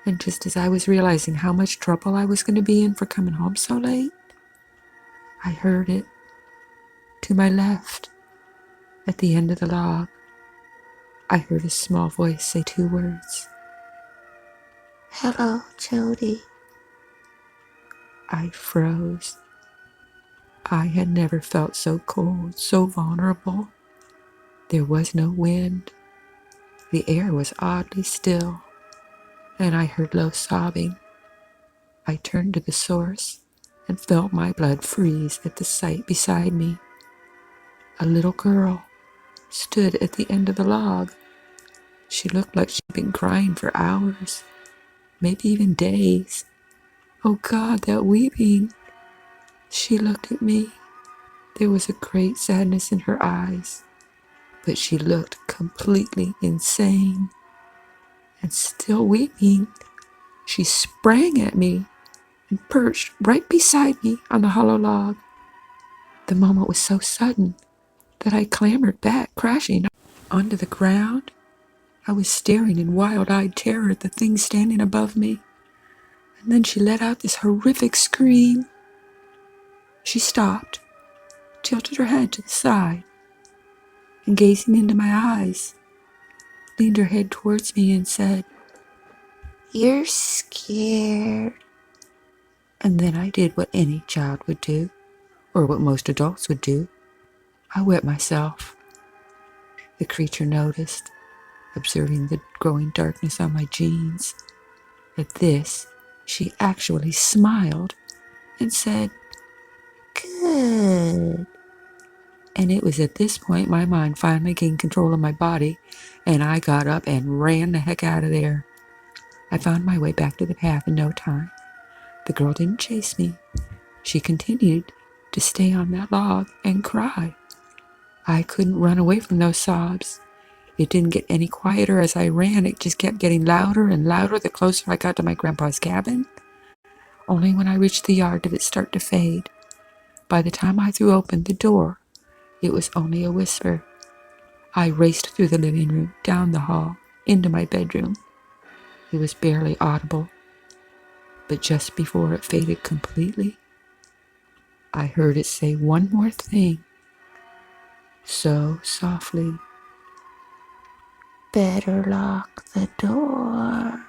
And just as I was realizing how much trouble I was going to be in for coming home so late, I heard it to my left at the end of the log. I heard a small voice say 2 words. "Hello, Jodie." I froze. I had never felt so cold, so vulnerable. There was no wind. The air was oddly still, and I heard low sobbing. I turned to the source and felt my blood freeze at the sight beside me. A little girl stood at the end of the log. She looked like she'd been crying for hours, maybe even days. Oh God, that weeping! She looked at me. There was a great sadness in her eyes, but she looked completely insane. And still weeping, she sprang at me and perched right beside me on the hollow log. The moment was so sudden that I clambered back, crashing onto the ground. I was staring in wild-eyed terror at the thing standing above me. And then she let out this horrific scream. She stopped, tilted her head to the side, and gazing into my eyes, leaned her head towards me and said, "You're scared." And then I did what any child would do, or what most adults would do. I wet myself. The creature noticed, observing the growing darkness on my jeans. At this, she actually smiled and said, "Good." And it was at this point my mind finally gained control of my body, and I got up and ran the heck out of there. I found my way back to the path in no time. The girl didn't chase me. She continued to stay on that log and cry. I couldn't run away from those sobs. It didn't get any quieter as I ran. It just kept getting louder and louder the closer I got to my grandpa's cabin. Only when I reached the yard did it start to fade. By the time I threw open the door, it was only a whisper. I raced through the living room, down the hall, into my bedroom. It was barely audible, but just before it faded completely, I heard it say one more thing, so softly. "Better lock the door."